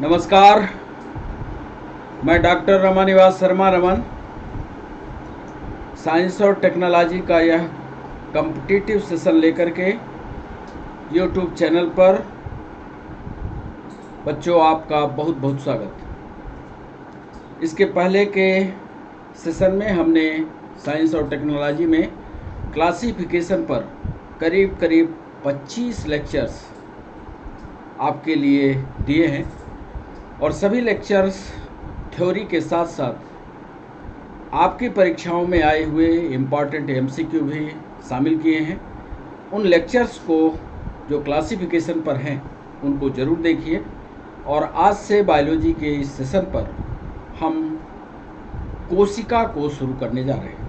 नमस्कार। मैं doctor Ramanivas Sharma Raman science और टेक्नोलॉजी का यह कॉम्पिटिटिव सेशन लेकर के यूट्यूब चैनल पर बच्चों आपका बहुत बहुत स्वागत। इसके पहले के सेशन में हमने साइंस और टेक्नोलॉजी में क्लासिफिकेशन पर करीब 25 लेक्चर्स आपके लिए दिए हैं और सभी लेक्चर्स थ्योरी के साथ साथ आपकी परीक्षाओं में आए हुए इम्पॉर्टेंट एमसीक्यू भी शामिल किए हैं। उन लेक्चर्स को जो क्लासिफिकेशन पर हैं उनको ज़रूर देखिए। और आज से बायोलॉजी के इस सेशन पर हम कोशिका को शुरू करने जा रहे हैं,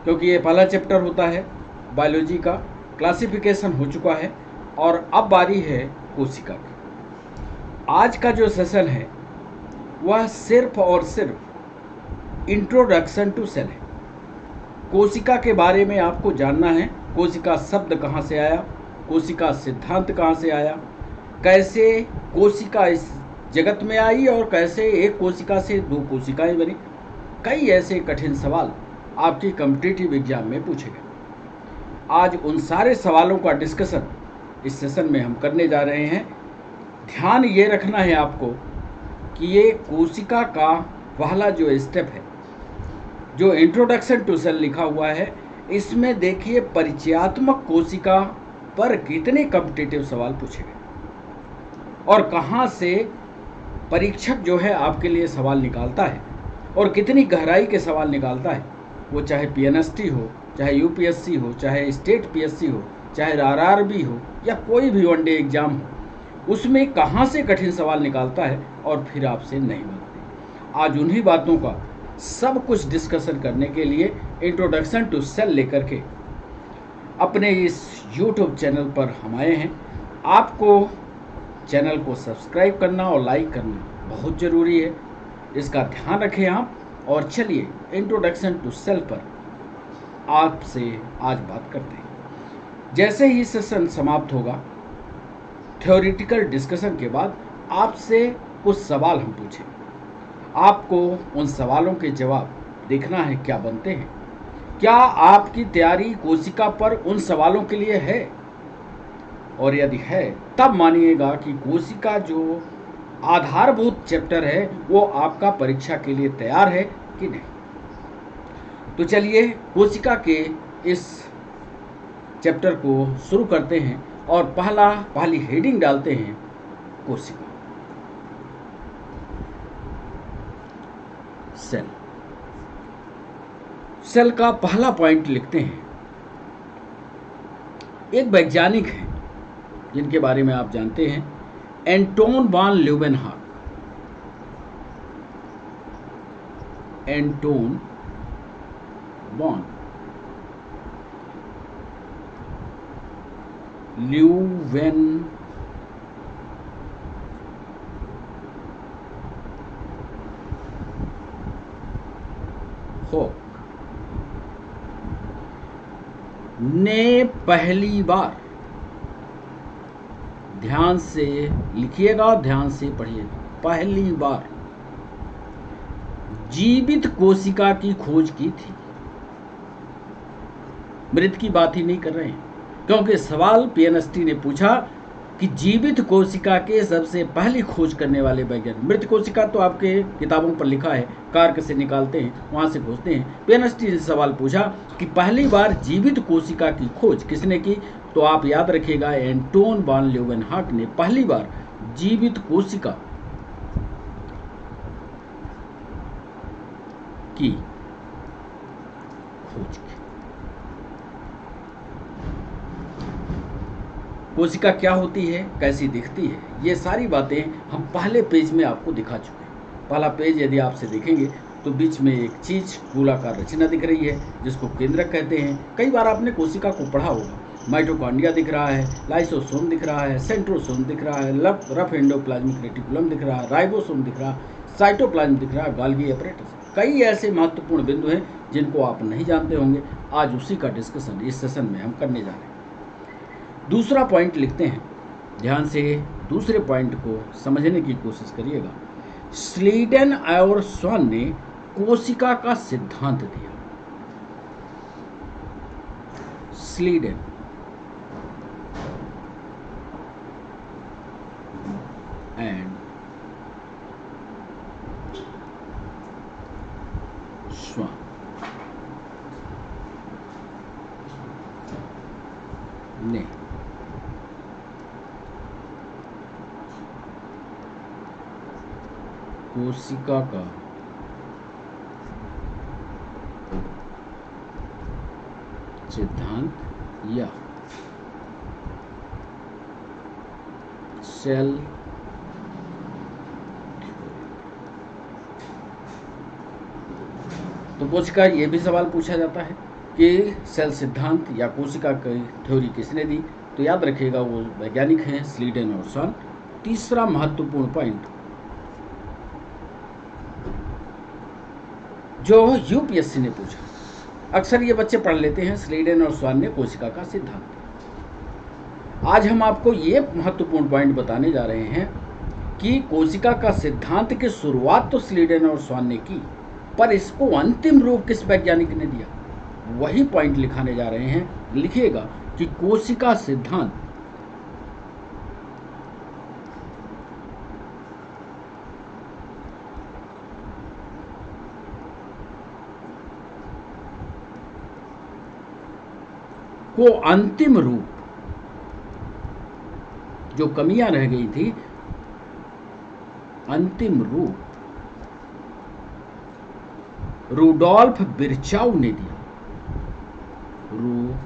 क्योंकि ये पहला चैप्टर होता है बायोलॉजी का। क्लासिफिकेशन हो चुका है और अब बारी है कोशिका की। आज का जो सेशन है वह सिर्फ और सिर्फ इंट्रोडक्शन टू सेल है। कोशिका के बारे में आपको जानना है। कोशिका शब्द कहाँ से आया, कोशिका सिद्धांत कहाँ से आया, कैसे कोशिका इस जगत में आई और कैसे एक कोशिका से दो कोशिकाएं बनी। कई ऐसे कठिन सवाल आपकी कॉम्पिटिटिव एग्जाम में पूछे गए। आज उन सारे सवालों का डिस्कशन इस सेशन में हम करने जा रहे हैं। ध्यान ये रखना है आपको कि ये कोशिका का पहला जो स्टेप है, जो इंट्रोडक्शन टू सेल लिखा हुआ है, इसमें देखिए परिचयात्मक कोशिका पर कितने कॉम्पिटिटिव सवाल पूछे गए और कहाँ से परीक्षक जो है आपके लिए सवाल निकालता है और कितनी गहराई के सवाल निकालता है। वो चाहे पीएनएसटी हो, चाहे यूपीएससी हो, चाहे स्टेट पीएससी हो, चाहे आरआरबी हो या कोई भी वनडे एग्जाम हो, उसमें कहाँ से कठिन सवाल निकालता है और फिर आपसे नहीं बनते। आज उन्हीं बातों का सब कुछ डिस्कशन करने के लिए इंट्रोडक्शन टू सेल लेकर के अपने इस यूट्यूब चैनल पर हम आए हैं। आपको चैनल को सब्सक्राइब करना और लाइक करना बहुत ज़रूरी है, इसका ध्यान रखें आप। और चलिए इंट्रोडक्शन टू सेल पर आपसे आज बात करते हैं। जैसे ही सेशन समाप्त होगा, थ्योरेटिकल डिस्कशन के बाद आपसे कुछ सवाल हम पूछें। आपको उन सवालों के जवाब देखना है क्या बनते हैं। क्या आपकी तैयारी कोशिका पर उन सवालों के लिए है, और यदि है तब मानिएगा कि कोशिका जो आधारभूत चैप्टर है वो आपका परीक्षा के लिए तैयार है कि नहीं। तो चलिए कोशिका के इस चैप्टर को शुरू करते हैं और पहली हेडिंग डालते हैं कोशिका। सेल। सेल का पहला पॉइंट लिखते हैं। एक वैज्ञानिक हैं जिनके बारे में आप जानते हैं, एंटोन वान ल्यूवेनहॉक। एंटोन वान ल्यूवेनहॉक ने पहली बार, ध्यान से लिखिएगा, ध्यान से पढ़िएगा, पहली बार जीवित कोशिका की खोज की थी। मृत की बात ही नहीं कर रहे हैं, क्योंकि सवाल पीएनएसटी ने पूछा कि जीवित कोशिका के सबसे पहली खोज करने वाले वैज्ञानिक। मृत कोशिका तो आपके किताबों पर लिखा है, कार्क से निकालते हैं, वहां से खोजते हैं। पीएनएसटी ने सवाल पूछा कि पहली बार जीवित कोशिका की खोज किसने की, तो आप याद रखिएगा एंटोन वान ल्यूवेनहॉक ने पहली बार जीवित कोशिका की खोज की। कोशिका क्या होती है, कैसी दिखती है, ये सारी बातें हम पहले पेज में आपको दिखा चुके हैं। पहला पेज यदि आपसे देखेंगे तो बीच में एक चीज गोलाकार रचना दिख रही है जिसको केंद्रक कहते हैं। कई बार आपने कोशिका को पढ़ा होगा। माइटोकॉन्ड्रिया दिख रहा है, लाइसोसोम दिख रहा है, सेंट्रोसोम दिख रहा है, रफ एंडोप्लाज्मिक रेटिकुलम दिख रहा है, राइबोसोम दिख रहा है, साइटोप्लाज्म दिख रहा है, गोल्गी अपैरेटस। कई ऐसे महत्वपूर्ण बिंदु हैं जिनको आप नहीं जानते होंगे। आज उसी का डिस्कशन इस सेशन में हम करने जा रहे हैं। दूसरा पॉइंट लिखते हैं, ध्यान से दूसरे पॉइंट को समझने की कोशिश करिएगा। स्लीडन और स्वान ने कोशिका का सिद्धांत दिया। स्लीडन एंड स्वान ने कोशिका का सिद्धांत या सेल तो कोशिका ये भी सवाल पूछा जाता है कि सेल सिद्धांत या कोशिका की थ्योरी किसने दी, तो याद रखिएगा वो वैज्ञानिक हैं स्लीडन और स्वान। तीसरा महत्वपूर्ण पॉइंट जो यूपीएससी ने पूछा, अक्सर ये बच्चे पढ़ लेते हैं स्लीडन और स्वान ने कोशिका का सिद्धांत। आज हम आपको ये महत्वपूर्ण पॉइंट बताने जा रहे हैं कि कोशिका का सिद्धांत की शुरुआत तो स्लीडन और स्वान ने की, पर इसको अंतिम रूप किस वैज्ञानिक ने दिया, वही पॉइंट लिखाने जा रहे हैं। लिखिएगा कि कोशिका सिद्धांत को अंतिम रूप, जो कमियां रह गई थी, अंतिम रूप रूडोल्फ विर्चाउ ने दिया। रूडोल्फ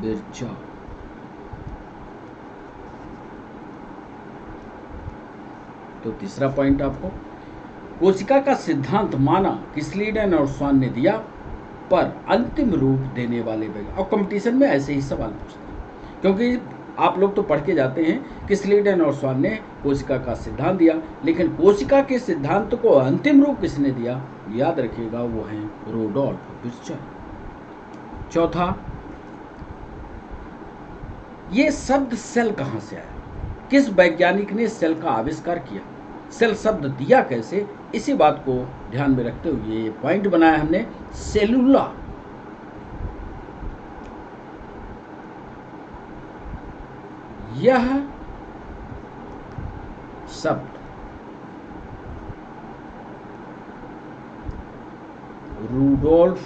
विर्चाउ। तो तीसरा पॉइंट आपको, कोशिका का सिद्धांत माना कि स्लीडन और स्वान ने दिया, पर अंतिम रूप देने वाले वैज्ञानिक। और कंपटीशन में ऐसे ही सवाल पूछते हैं, क्योंकि आप लोग तो पढ़ के जाते हैं कि स्लीडन और स्वान ने कोशिका का सिद्धांत दिया, लेकिन कोशिका के सिद्धांत को अंतिम रूप किसने दिया, याद रखिएगा वो हैं रूडोल्फ विर्चाउ। चौथा, ये शब्द सेल कहां से आया, किस वैज्ञानिक ने सेल का आविष्कार किया, सेल शब्द दिया कैसे, इसी बात को ध्यान में रखते हुए ये पॉइंट बनाया हमने। सेलुला यह शब्द रूडोल्फ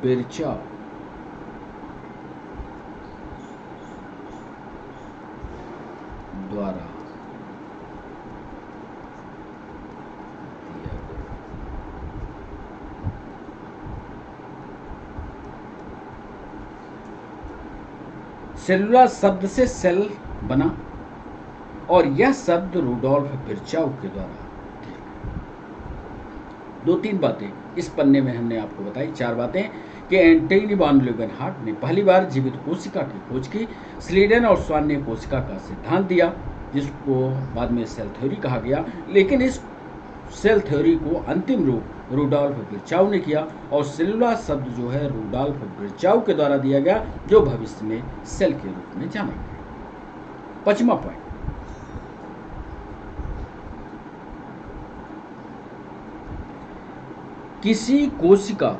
विर्चाउ द्वारा दिया गया। सेलुला शब्द से सेल बना और यह शब्द रूडोल्फ विर्चाउ के द्वारा दिया गया। 2-3 बातें इस पन्ने में हमने आपको बताई, 4 बातें कि एंटनी वॉन ल्यूवेनहार्ट ने पहली बार जीवित कोशिका की खोज की, स्लीडन और स्वान ने कोशिका का सिद्धांत दिया जिसको बाद में सेल थ्योरी कहा गया, लेकिन इस सेल थ्योरी को अंतिम रूप रूडोल्फ विर्चाउ ने किया, और सेलुला शब्द जो है रूडोल्फ विर्चाउ के द्वारा दिया गया, जो भविष्य में सेल के रूप में जाना गया। 5वां पॉइंट, किसी कोशिका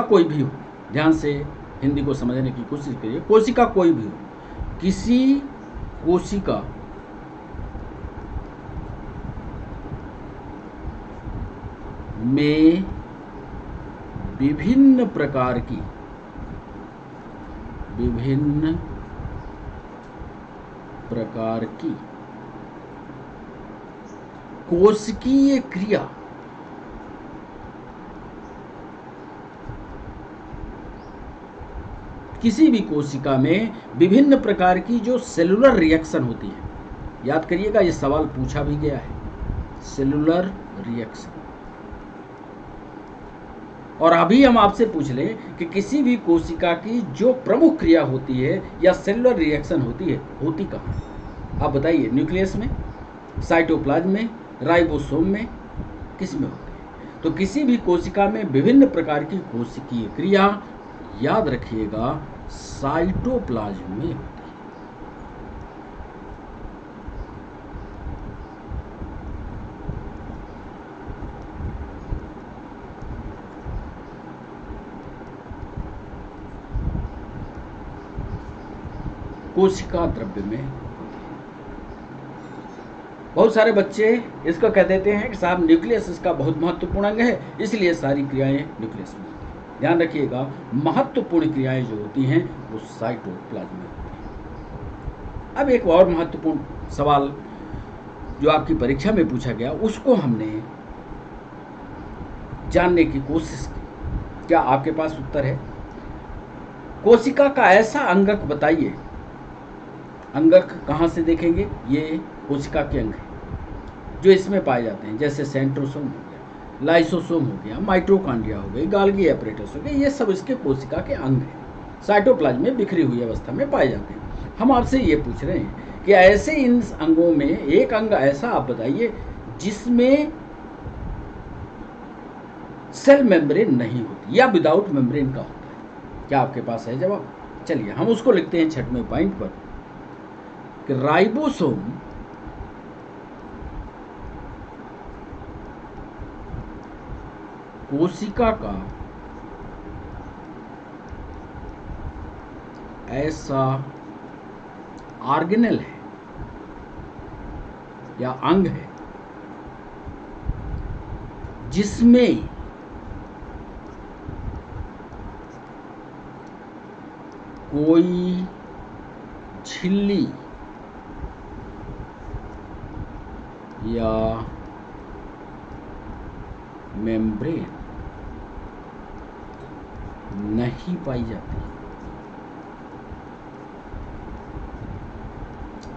कोई भी हो, ध्यान से हिंदी को समझने की कोशिश करिए, कोशिका कोई भी हो, किसी कोशिका में विभिन्न प्रकार की कोशिकीय क्रिया किसी भी कोशिका में विभिन्न प्रकार की जो सेलुलर रिएक्शन होती है, याद करिएगा ये सवाल पूछा भी गया है, सेलुलर रिएक्शन और अभी हम आपसे पूछ लें कि किसी भी कोशिका की जो प्रमुख क्रिया होती है या सेलुलर रिएक्शन होती है, होती कहाँ है? आप बताइए, न्यूक्लियस में, साइटोप्लाज्म में, राइबोसोम में, किस में होती है? तो किसी भी कोशिका में विभिन्न प्रकार की कोशिकीय क्रिया, याद रखिएगा, साइटोप्लाज्म में होती है। कोशिका द्रव्य में होती है। बहुत सारे बच्चे इसको कह देते हैं कि साहब न्यूक्लियस इसका बहुत महत्वपूर्ण अंग है, इसलिए सारी क्रियाएं न्यूक्लियस में होती हैं। ध्यान रखिएगा, महत्वपूर्ण क्रियाएं जो होती हैं वो साइटोप्लाज्म में होती हैं। अब एक और महत्वपूर्ण सवाल जो आपकी परीक्षा में पूछा गया, उसको हमने जानने की कोशिश की। क्या आपके पास उत्तर है? कोशिका का ऐसा अंगक बताइए। अंगक कहाँ से देखेंगे? ये कोशिका के अंग हैं जो इसमें पाए जाते हैं, जैसे सेंट्रोसोम हो गया, लाइसोसोम हो गया, माइटोकॉन्ड्रिया हो गई, गाल्गी एपरेटस हो गया, ये सब इसके कोशिका के अंग हैं, साइटोप्लाज्म में बिखरी हुई अवस्था में पाए जाते हैं। हम आपसे ये पूछ रहे हैं कि ऐसे इन अंगों में एक अंग ऐसा आप बताइए जिसमें सेल मेम्ब्रेन नहीं होती या विदाउट मेम्ब्रेन का होता है। क्या आपके पास है जवाब? चलिए हम उसको लिखते हैं 6वें पॉइंट पर कि राइबोसोम कोशिका का ऐसा ऑर्गेनेल है या अंग है जिसमें कोई झिल्ली या मेम्ब्रेन नहीं पाई जाती।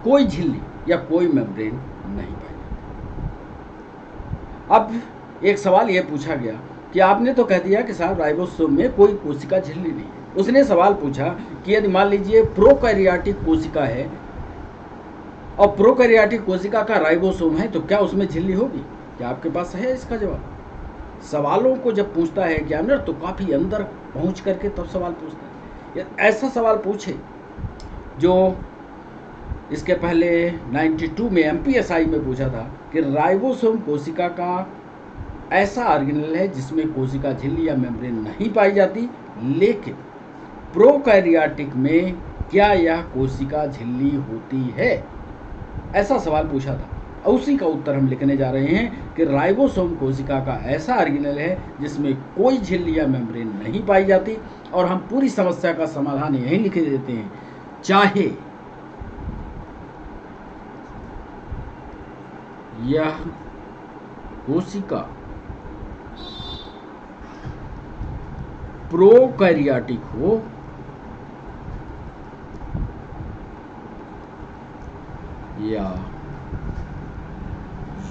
कोई झिल्ली या कोई मेम्ब्रेन नहीं पाई जाती। अब एक सवाल यह पूछा गया कि आपने तो कह दिया कि साहब राइबोसोम में कोई कोशिका झिल्ली नहीं है। उसने सवाल पूछा कि यदि मान लीजिए प्रोकैरियोटिक कोशिका है और प्रोकैरियोटिक कोशिका का राइबोसोम है तो क्या उसमें झिल्ली होगी? क्या आपके पास है इसका जवाब? सवालों को जब पूछता है एग्जामिनर तो काफ़ी अंदर पहुंच करके तब सवाल पूछता है। ऐसा सवाल पूछे जो इसके पहले 92 में MPSI में पूछा था कि राइबोसोम कोशिका का ऐसा ऑर्गेनेल है जिसमें कोशिका झिल्ली या मेम्ब्रेन नहीं पाई जाती, लेकिन प्रोकैरियोटिक में क्या यह कोशिका झिल्ली होती है? ऐसा सवाल पूछा था। उसी का उत्तर हम लिखने जा रहे हैं कि राइबोसोम कोशिका का ऐसा ऑर्गेनेल है जिसमें कोई झिल्ली या मेम्ब्रेन नहीं पाई जाती। और हम पूरी समस्या का समाधान यहीं लिख देते हैं, चाहे यह कोशिका प्रोकैरियोटिक हो या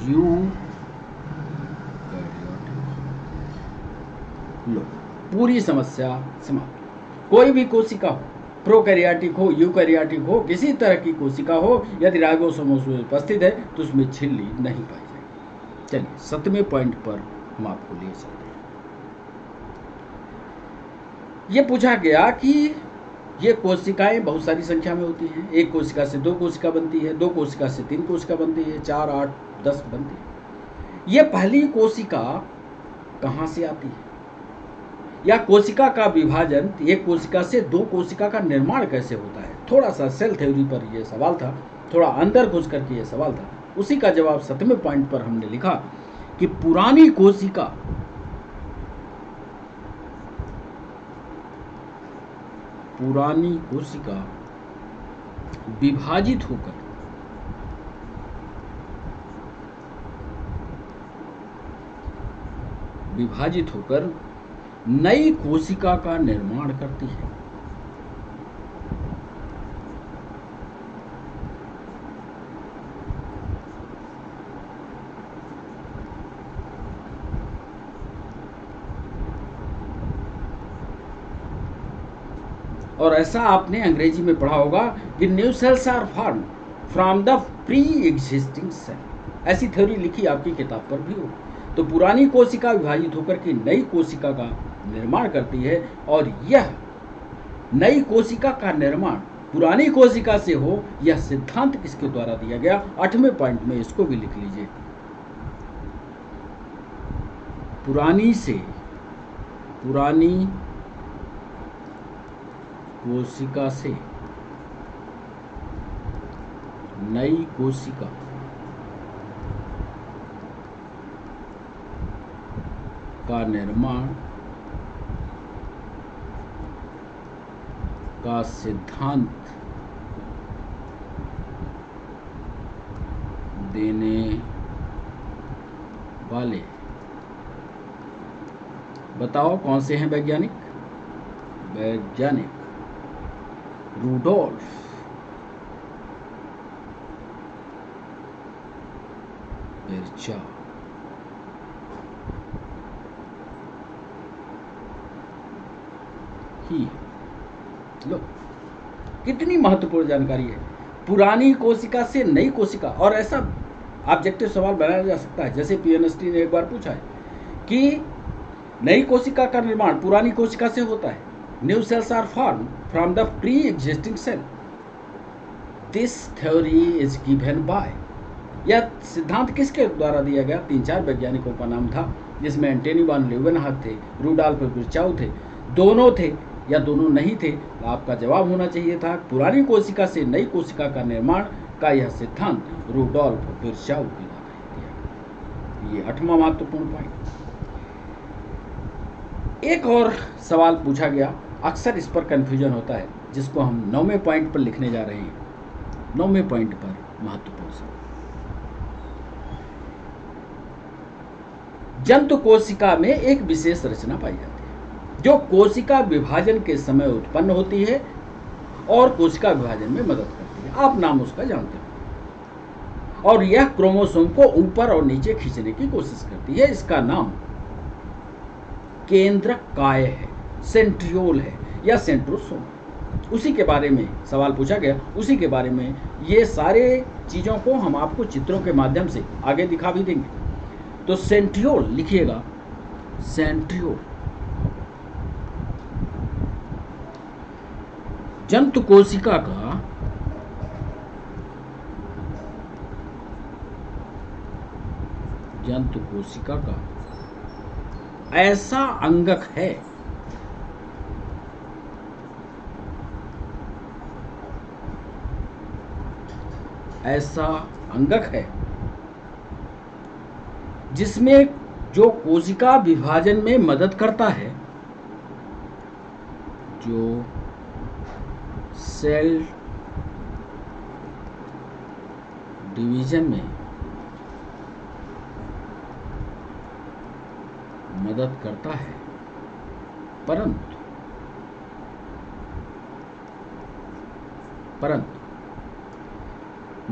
यूकैरियोटिक। लो, पूरी समस्या समाप्त। कोई भी कोशिका हो, प्रोकैरियोटिक हो, यूकैरियोटिक हो, किसी तरह की कोशिका हो, यदि राइबोसोम उसमें उपस्थित है तो उसमें झिल्ली नहीं पाई जाएगी। चलिए 7वें पॉइंट पर हम आपको ले चलते हैं। ये पूछा गया कि ये कोशिकाएं बहुत सारी संख्या में होती हैं। एक कोशिका से 2 कोशिका बनती है, 2 कोशिका से 3 कोशिका बनती है, 4, 8, 10 बनती है। ये पहली कोशिका कहाँ से आती है? या कोशिका का विभाजन, एक कोशिका से 2 कोशिका का निर्माण कैसे होता है? थोड़ा सा सेल थ्योरी पर यह सवाल था, थोड़ा अंदर घुस करके यह सवाल था। उसी का जवाब 7वें पॉइंट पर हमने लिखा कि पुरानी कोशिका विभाजित होकर नई कोशिका का निर्माण करती है। और ऐसा आपने अंग्रेजी में पढ़ा होगा कि new cells are form from the pre existing cell. ऐसी थ्योरी लिखी आपकी किताब पर भी हो। तो पुरानी कोशिका विभाजित होकर के नई कोशिका का निर्माण करती है, और यह नई कोशिका का निर्माण पुरानी कोशिका से हो, यह सिद्धांत किसके द्वारा दिया गया? 8वें पॉइंट में इसको भी लिख लीजिए। पुरानी कोशिका से नई कोशिका का निर्माण का सिद्धांत देने वाले बताओ कौन से हैं वैज्ञानिक? रूडोल्फ विर्चाव। लो कितनी महत्वपूर्ण जानकारी है। पुरानी कोशिका से नई कोशिका, और ऐसा ऑब्जेक्टिव सवाल बनाया जा सकता है, जैसे पीएनएसटी ने एक बार पूछा है कि नई कोशिका का निर्माण पुरानी कोशिका से होता है। New cells are form from the pre existing cell. This theory is given by. यह सिद्धांत किसके द्वारा दिया गया? 3-4 वैज्ञानिकों का नाम था, जिसमें एंटोनी वॉन ल्यूवेनहॉक थे, रूडोल्फ विर्चाव थे। दोनों थे या दोनों नहीं थे? तो आपका जवाब होना चाहिए था पुरानी कोशिका से नई कोशिका का निर्माण का यह सिद्धांत रूडोल्फ विर्चाव के द्वारा दिया गया। ये 8वां महत्वपूर्ण पॉइंट। एक और सवाल पूछा गया, अक्सर इस पर कंफ्यूजन होता है, जिसको हम 9वें पॉइंट पर लिखने जा रहे हैं। 9वें पॉइंट पर महत्वपूर्ण सवाल। जंतु कोशिका में एक विशेष रचना पाई जाती है जो कोशिका विभाजन के समय उत्पन्न होती है और कोशिका विभाजन में मदद करती है। आप नाम उसका जानते हो। और यह क्रोमोसोम को ऊपर और नीचे खींचने की कोशिश करती है। इसका नाम केंद्रक काय है, सेंट्रियोल है या सेंट्रोसोम। उसी के बारे में सवाल पूछा गया, उसी के बारे में ये सारे चीज़ों को हम आपको चित्रों के माध्यम से आगे दिखा भी देंगे। तो सेंट्रियोल लिखिएगा, सेंट्रियोल जंतु कोशिका का ऐसा अंगक है जिसमें जो कोशिका विभाजन में मदद करता है, जो सेल डिवीजन में मदद करता है, परंतु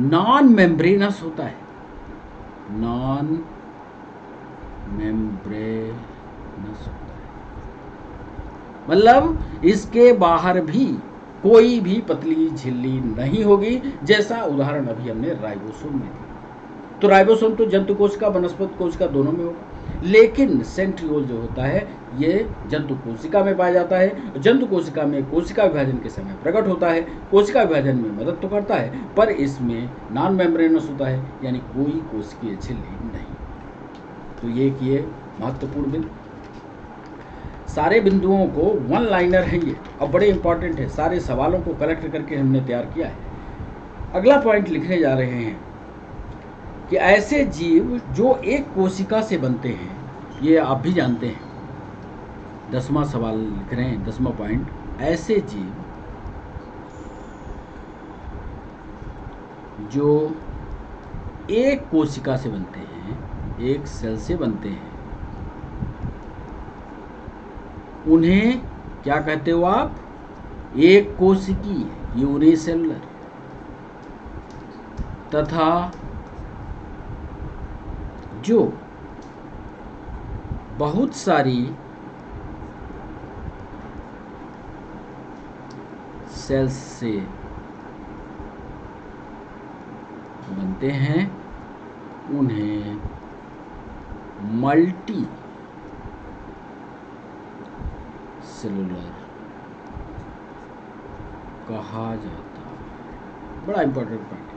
नॉन मेम्ब्रेनस होता है। नॉन मेम्ब्रेनस होता है मतलब इसके बाहर भी कोई भी पतली झिल्ली नहीं होगी, जैसा उदाहरण अभी हमने राइबोसोम में दिया। तो राइबोसोम तो जंतु कोशिका वनस्पति कोशिका दोनों में होगा, लेकिन सेंट्रियोल जो होता है ये जंतु कोशिका में पाया जाता है। जंतु कोशिका में कोशिका विभाजन के समय प्रकट होता है, कोशिका विभाजन में मदद तो करता है, पर इसमें नॉन मेम्ब्रेनस होता है, यानी कोई कोशिकीय झिल्ली नहीं। तो ये किए महत्वपूर्ण बिंदु। सारे बिंदुओं को वन लाइनर हैं ये, अब बड़े इंपॉर्टेंट है। सारे सवालों को कलेक्ट करके हमने तैयार किया है। अगला पॉइंट लिखने जा रहे हैं कि ऐसे जीव जो एक कोशिका से बनते हैं, ये आप भी जानते हैं। 10वां सवाल लिख रहे हैं, 10वां पॉइंट, ऐसे जीव जो एक कोशिका से बनते हैं, एक सेल से बनते हैं, उन्हें क्या कहते हो आप? एक कोशिकीय, यूनिसेलुलर, तथा जो बहुत सारी सेल्स से बनते हैं उन्हें मल्टी सेलुलर कहा जाता है। बड़ा इंपॉर्टेंट पॉइंट है।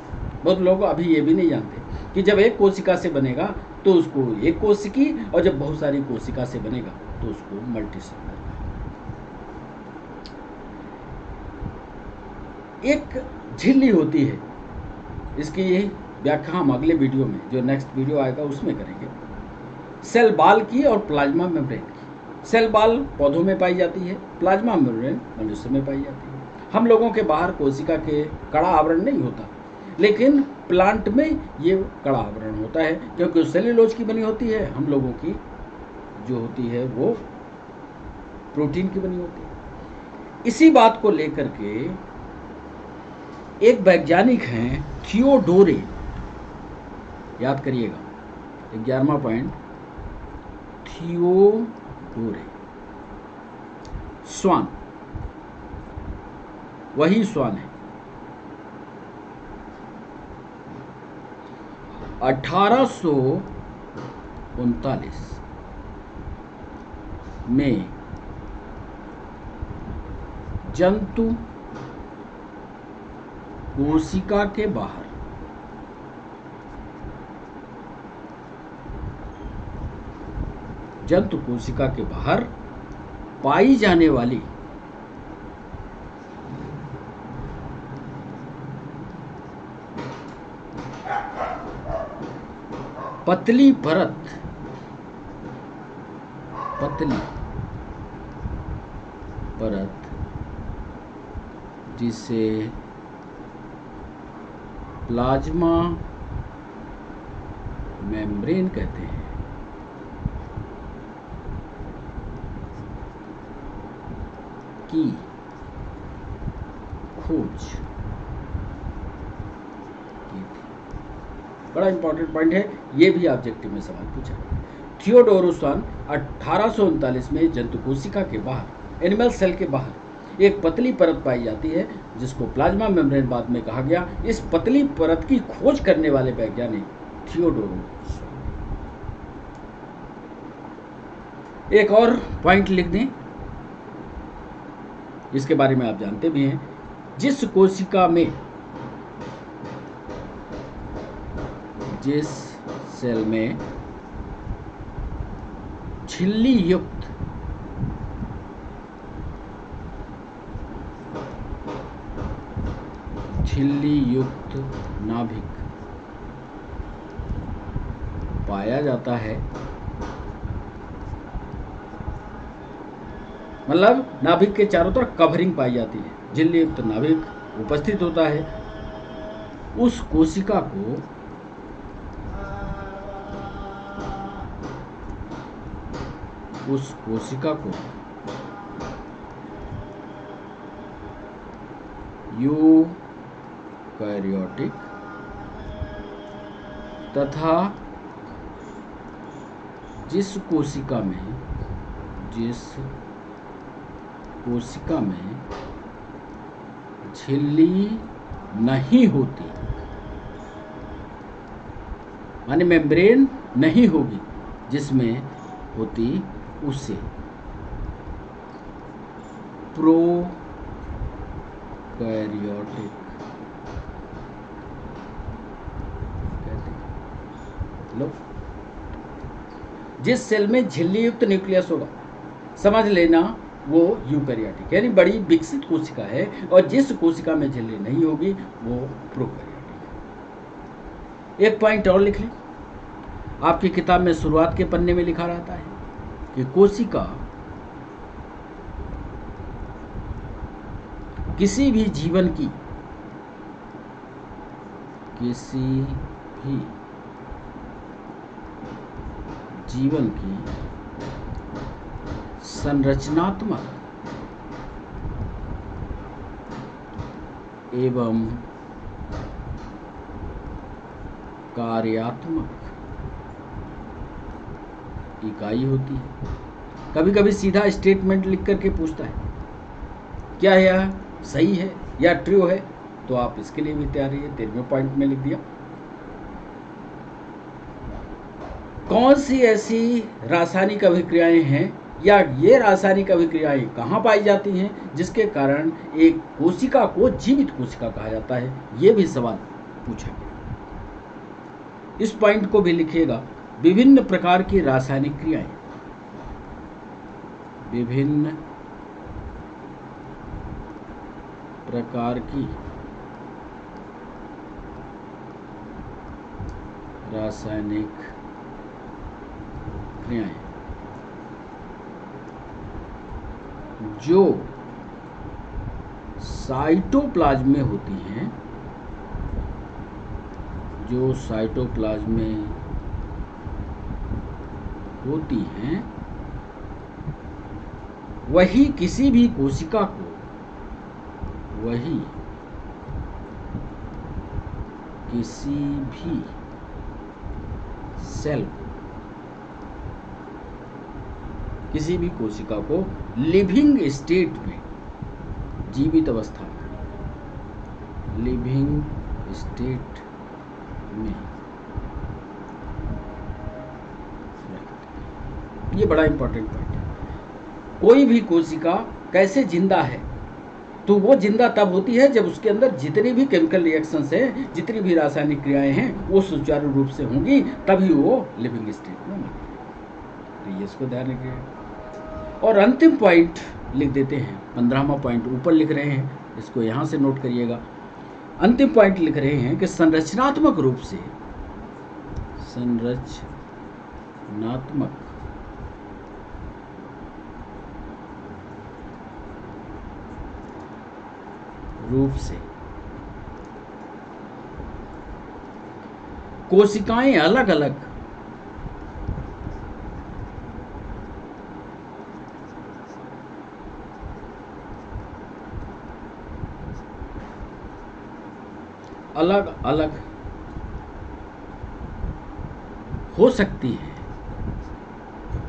बहुत लोग अभी ये भी नहीं जानते कि जब एक कोशिका से बनेगा तो उसको एक कोशिकी, और जब बहुत सारी कोशिका से बनेगा तो उसको मल्टीसेलुलर। एक झिल्ली होती है, इसकी व्याख्या हम अगले वीडियो में, जो नेक्स्ट वीडियो आएगा उसमें करेंगे। सेल बाल की और प्लाज्मा मेम्ब्रेन की। सेल बाल पौधों में पाई जाती है, प्लाज्मा मेम्ब्रेन मनुष्य में पाई जाती है। हम लोगों के बाहर कोशिका के कड़ा आवरण नहीं होता, लेकिन प्लांट में ये कड़ा आवरण होता है, क्योंकि सेल्यूलोज की बनी होती है। हम लोगों की जो होती है वो प्रोटीन की बनी होती है। इसी बात को लेकर के एक वैज्ञानिक हैं थियोडोरे, याद करिएगा 11वां पॉइंट, थियोडोरे स्वान, वही स्वान है। 1839 में जंतु कोशिका के बाहर पाई जाने वाली पतली परत जिसे प्लाज्मा मेम्ब्रेन कहते हैं, की खोज की थी। बड़ा इंपॉर्टेंट पॉइंट है, ये भी ऑब्जेक्टिव में सवाल पूछा। थियोडोरे स्वान 1839 में जंतु कोशिका के बाहर, एनिमल सेल के बाहर एक पतली परत पाई जाती है, जिसको प्लाज्मा मेम्ब्रेन बाद में कहा गया। इस पतली परत की खोज करने वाले वैज्ञानिक थियोडोरे स्वान। एक और पॉइंट लिख दें, इसके बारे में आप जानते भी हैं। जिस सेल में झिल्ली युक्त नाभिक पाया जाता है, मतलब नाभिक के चारों तरफ कवरिंग पाई जाती है, झिल्ली युक्त नाभिक उपस्थित होता है, उस कोशिका को यूकैरियोटिक तथा जिस कोशिका में झिल्ली नहीं होती, माने मेम्ब्रेन नहीं होगी, जिसमें होती उसे प्रोकैरियोटिक कहते हैं। लो, जिस सेल में झिल्ली युक्त न्यूक्लियस होगा, समझ लेना वो यूकैरियोटिक यानी बड़ी विकसित कोशिका है, और जिस कोशिका में झिल्ली नहीं होगी वो प्रोकैरियोटिक। एक पॉइंट और लिख लें, आपकी किताब में शुरुआत के पन्ने में लिखा रहता है कि कोशिका किसी भी जीवन की संरचनात्मक एवं कार्यात्मक इकाई होती है। कभी कभी सीधा स्टेटमेंट लिख करके पूछता है, क्या है सही है या ट्रू है, तो आप इसके लिए भी तैयार रहिए। 13वें पॉइंट में लिख दिया, कौन सी ऐसी रासायनिक अभिक्रियाएं हैं या ये रासायनिक अभिक्रियाएं कहाँ पाई जाती हैं जिसके कारण एक कोशिका को जीवित कोशिका कहा जाता है, ये भी सवाल पूछा गया। इस पॉइंट को भी लिखिएगा, विभिन्न प्रकार की रासायनिक क्रियाएं, विभिन्न प्रकार की रासायनिक क्रियाएं जो साइटोप्लाज्म में होती हैं, जो साइटोप्लाज्म में होती हैं, वही किसी भी कोशिका को, वही किसी भी सेल को, किसी भी कोशिका को लिविंग स्टेट में, जीवित अवस्था में, लिविंग स्टेट में, ये बड़ा इंपॉर्टेंट पॉइंट है। कोई भी कोशिका कैसे जिंदा है, तो वो जिंदा तब होती है जब उसके अंदर जितनी भी केमिकल रिएक्शंस हैं, जितनी भी रासायनिक क्रियाएं हैं, वो सुचारू रूप से होंगी, तभी वो लिविंग स्टेट में होगी। तो ये इसको ध्यान रखिए। और अंतिम पॉइंट लिख देते हैं, 15वां पॉइंट ऊपर लिख रहे हैं, इसको यहाँ से नोट करिएगा। अंतिम पॉइंट लिख रहे हैं कि संरचनात्मक रूप से, संरचनात्मक रूप से कोशिकाएं अलग अलग अलग हो सकती है।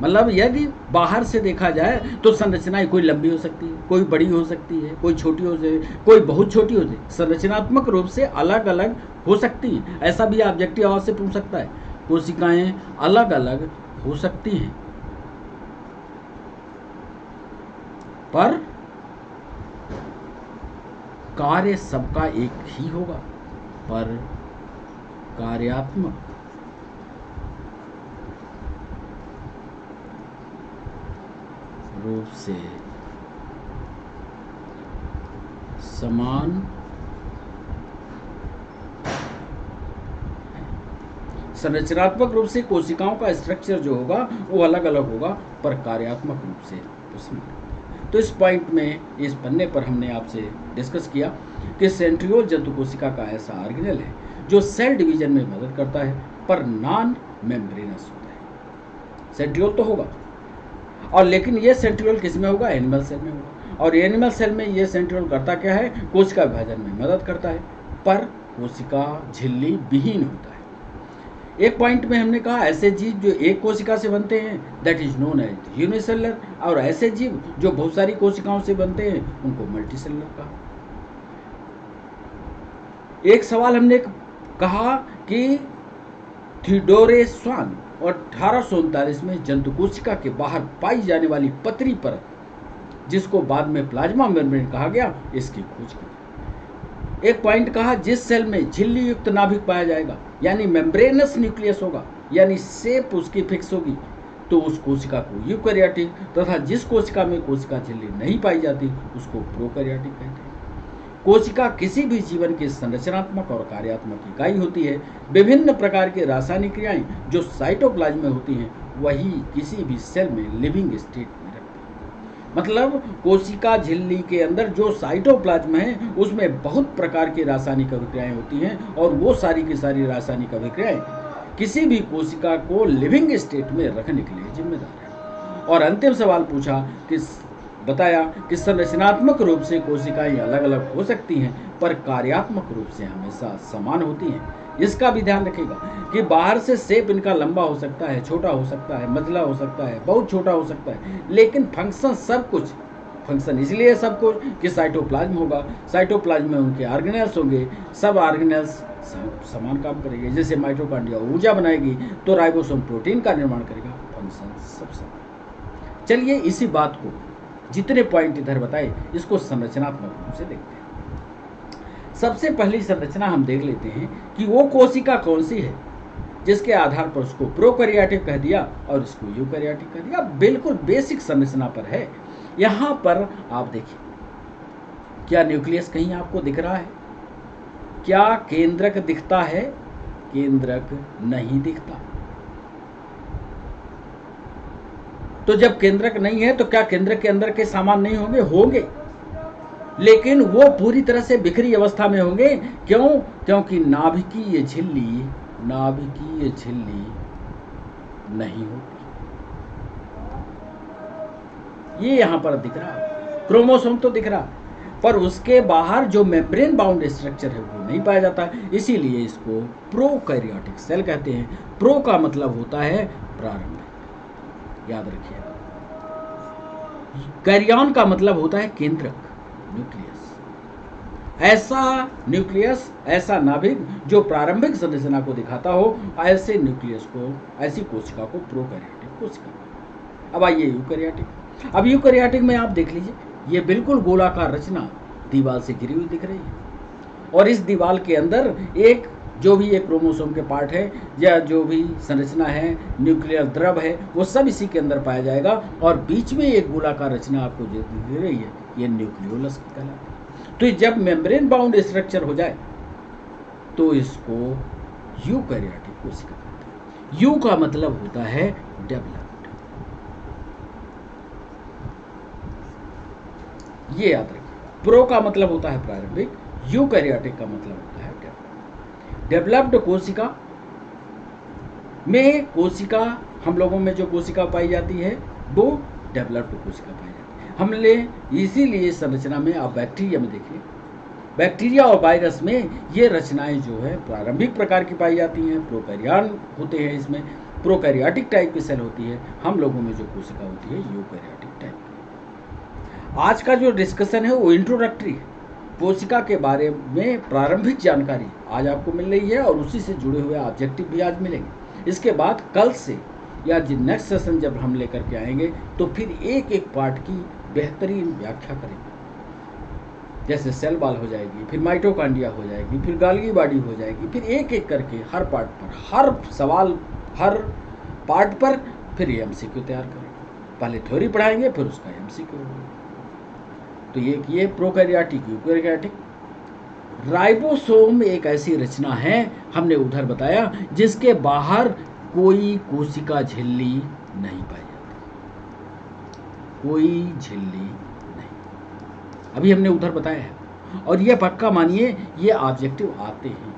मतलब यदि बाहर से देखा जाए तो संरचनाएं कोई लंबी हो सकती है, कोई बड़ी हो सकती है, कोई छोटी हो सकती है, कोई बहुत छोटी हो सकती है। संरचनात्मक रूप से अलग अलग हो सकती है, ऐसा भी ऑब्जेक्टिव आवाज से पूछ सकता है। कोशिकाएं अलग अलग हो सकती हैं, पर कार्य सबका एक ही होगा, पर कार्यात्मक रूप से समान संरचनात्मक रूप से कोशिकाओं का स्ट्रक्चर जो होगा वो अलग अलग होगा, पर कार्यात्मक रूप से उसमें। तो इस पॉइंट में, इस पन्ने पर हमने आपसे डिस्कस किया कि सेंट्रियोल जंतु कोशिका का ऐसा ऑर्गेनेल है जो सेल डिवीजन में मदद करता है, पर नॉन मेम्ब्रेनस होता है। सेंट्रियोल तो होगा, और लेकिन ये सेंट्रियोल किस में होगा? एनिमल सेल में होगा। और एनिमल सेल में ये सेंट्रियोल करता क्या है? कोशिका विभाजन में मदद करता है, पर कोशिका झिल्ली विहीन होता है। एक पॉइंट में हमने कहा ऐसे जीव जो एक कोशिका से बनते हैं, that is known as unicellular, और ऐसे जीव जो बहुत सारी कोशिकाओं से बनते हैं उनको मल्टीसेलुलर कहा। एक सवाल हमने कहा कि थियोडोरे स्वान 1839 में जंतु कोशिका के बाहर पाई जाने वाली पतली परत, जिसको बाद में प्लाज्मा मेम्ब्रेन कहा गया, इसकी खोज की। एक पॉइंट कहा जिस सेल में झिल्ली युक्त नाभिक पाया जाएगा, यानी मेम्ब्रेनस न्यूक्लियस होगा, यानी शेप उसकी फिक्स होगी, तो उस कोशिका को यूकैरियोटिक, तथा जिस कोशिका में कोशिका झिल्ली नहीं पाई जाती उसको प्रोकैरियोटिक कहते हैं। कोशिका किसी भी जीवन की संरचनात्मक और कार्यात्मक इकाई होती है। विभिन्न प्रकार की रासायनिक क्रियाएं जो साइटोप्लाज्म में होती हैं, वही किसी भी सेल में लिविंग स्टेट में रखती हैं। मतलब कोशिका झिल्ली के अंदर जो साइटोप्लाज्म है उसमें बहुत प्रकार की रासायनिक अभिक्रियाएं होती हैं, और वो सारी की सारी रासायनिक अभिक्रियाएं किसी भी कोशिका को लिविंग स्टेट में रखने के लिए जिम्मेदार है। और अंतिम सवाल पूछा कि बताया कि संरचनात्मक रूप से कोशिकाएं अलग अलग हो सकती हैं, पर कार्यात्मक रूप से हमेशा समान होती हैं। इसका भी ध्यान रखिएगा कि बाहर से शेप इनका लंबा हो सकता है, छोटा हो सकता है, मझला हो सकता है, बहुत छोटा हो सकता है, लेकिन फंक्शन सब कुछ फंक्शन इसलिए सबको कि साइटोप्लाज्म होगा, साइटोप्लाज्म में उनके ऑर्गेनेल्स होंगे, सब ऑर्गेनेल्स समान काम करेंगे। जैसे माइटोकॉन्ड्रिया ऊर्जा बनाएगी तो राइबोसोम प्रोटीन का निर्माण करेगा, फंक्शन सब समान। चलिए इसी बात को जितने पॉइंट इधर बताए इसको संरचनात्मक रूप से देखते हैं। सबसे पहली संरचना हम देख लेते हैं कि वो कोशिका कौन सी है जिसके आधार पर उसको प्रोकैरियोटिक कह दिया और इसको यूकैरियोटिक कह दिया। बिल्कुल बेसिक संरचना पर है। यहाँ पर आप देखिए, क्या न्यूक्लियस कहीं आपको दिख रहा है? क्या केंद्रक दिखता है? केंद्रक नहीं दिखता। तो जब केंद्रक नहीं है तो क्या केंद्रक के अंदर के सामान नहीं होंगे? होंगे, लेकिन वो पूरी तरह से बिखरी अवस्था में होंगे। क्यों? क्योंकि नाभिकीय झिल्ली नहीं होगी। ये यहां पर दिख रहा है, क्रोमोसोम तो दिख रहा है, पर उसके बाहर जो मेम्ब्रेन बाउंड स्ट्रक्चर है वो नहीं पाया जाता। इसीलिए इसको प्रोकैरियोटिक सेल कहते हैं। प्रो का मतलब होता है प्रारंभिक, याद रखिए। कैरियन का मतलब होता है केंद्रक, न्यूक्लियस। ऐसा न्यूक्लियस, ऐसा नाभिक जो प्रारंभिक संरचना को दिखाता हो, ऐसे न्यूक्लियस को, ऐसी कोशिका को प्रोकैरियोटिक कोशिका। अब आइए यूकैरियोटिक। अब यूकैरियोटिक में आप देख लीजिए, ये बिल्कुल गोलाकार रचना दीवार से घिरी हुई दिख रही है, और इस दीवार के अंदर एक जो भी एक क्रोमोसोम के पार्ट है या जो भी संरचना है, न्यूक्लियर द्रव है, वो सब इसी के अंदर पाया जाएगा। और बीच में एक गोलाकार रचना आपको जो दिख रही है, ये न्यूक्लियोलस कहलाता है। तो जब मेम्ब्रेन बाउंड स्ट्रक्चर हो जाए तो इसको यूकैरियोटिक कोशिका कहते हैं। यू का मतलब होता है डेवलप्ड, ये याद रखिए। प्रो का मतलब होता है प्रारंभिक, यूकैरियोटिक का मतलब होता है डेवलप्ड। डेवलप्ड कोशिका में, कोशिका हम लोगों में जो कोशिका पाई जाती है वो डेवलप्ड कोशिका पाई जाती है। हमने इसीलिए संरचना में आप बैक्टीरिया में देखिए, बैक्टीरिया और वायरस में ये रचनाएं जो है प्रारंभिक प्रकार की पाई जाती हैं, प्रोकैरियन होते हैं, इसमें प्रोकैरियोटिक टाइप की सेल होती है। हम लोगों में जो कोशिका होती है यूकैरियोटिक टाइप। आज का जो डिस्कशन है वो इंट्रोडक्टरी है, कोशिका के बारे में प्रारंभिक जानकारी आज आपको मिल रही है और उसी से जुड़े हुए ऑब्जेक्टिव भी आज मिलेंगे। इसके बाद कल से या नेक्स्ट सेशन जब हम लेकर के आएंगे तो फिर एक एक पार्ट की बेहतरीन व्याख्या करेंगे। जैसे सेल वॉल हो जाएगी, फिर माइटोकॉन्ड्रिया हो जाएगी, फिर गोल्गी बॉडी हो जाएगी, फिर एक एक करके हर पार्ट पर, हर सवाल, हर पार्ट पर फिर एमसीक्यू तैयार करेंगे। पहले थ्योरी पढ़ाएंगे, फिर उसका एमसीक्यू होगा। तो ये प्रोकैरियोटिक, यूकैरियोटिक। राइबोसोम एक ऐसी रचना है, हमने उधर बताया, जिसके बाहर कोई कोशिका झिल्ली नहीं पाई जाती, कोई झिल्ली नहीं, अभी हमने उधर बताया है। और ये पक्का मानिए, ये ऑब्जेक्टिव आते हैं।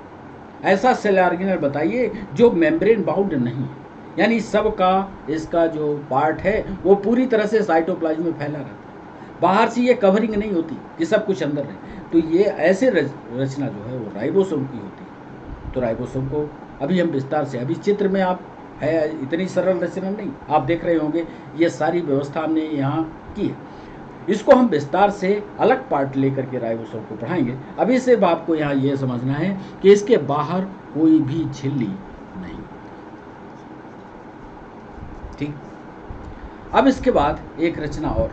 ऐसा सेल ऑर्गेनल बताइए जो मेम्ब्रेन बाउंड नहीं है, यानी सबका इसका जो पार्ट है वो पूरी तरह से साइटोप्लाज्म में फैला रहता है, बाहर से ये कवरिंग नहीं होती कि सब कुछ अंदर रहे। तो ये ऐसे रचना जो है वो राइबोसोम की होती है। तो राइबोसोम को अभी हम विस्तार से, अभी चित्र में आप है, इतनी सरल रचना नहीं, आप देख रहे होंगे ये सारी व्यवस्था हमने यहाँ की है। इसको हम विस्तार से अलग पार्ट लेकर के राइबोसोम को पढ़ाएंगे। अभी से आपको यहाँ ये समझना है कि इसके बाहर कोई भी झिल्ली नहीं, ठीक। अब इसके बाद एक रचना और,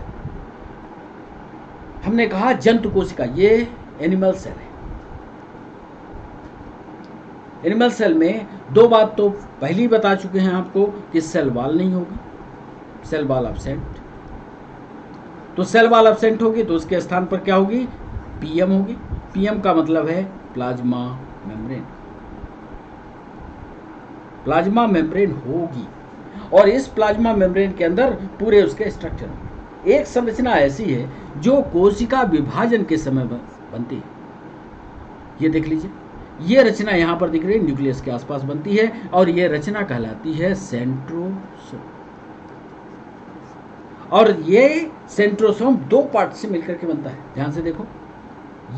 हमने कहा जंतु कोशिका, ये एनिमल सेल है। एनिमल सेल में दो बात तो पहली बता चुके हैं आपको कि सेल वॉल नहीं होगी, सेल वॉल एब्सेंट। तो सेल वॉल एब्सेंट होगी तो उसके स्थान पर क्या होगी? पीएम होगी। पीएम का मतलब है प्लाज्मा मेम्ब्रेन, प्लाज्मा मेम्ब्रेन होगी। और इस प्लाज्मा मेम्ब्रेन के अंदर पूरे उसके स्ट्रक्चर होंगे। एक संरचना ऐसी है जो कोशिका विभाजन के समय बनती है। ये देख लीजिए, ये रचना यहाँ पर दिख रही है, न्यूक्लियस के आसपास बनती है, और ये रचना कहलाती है सेंट्रोसोम। और ये सेंट्रोसोम दो पार्ट से मिलकर के बनता है। ध्यान से देखो,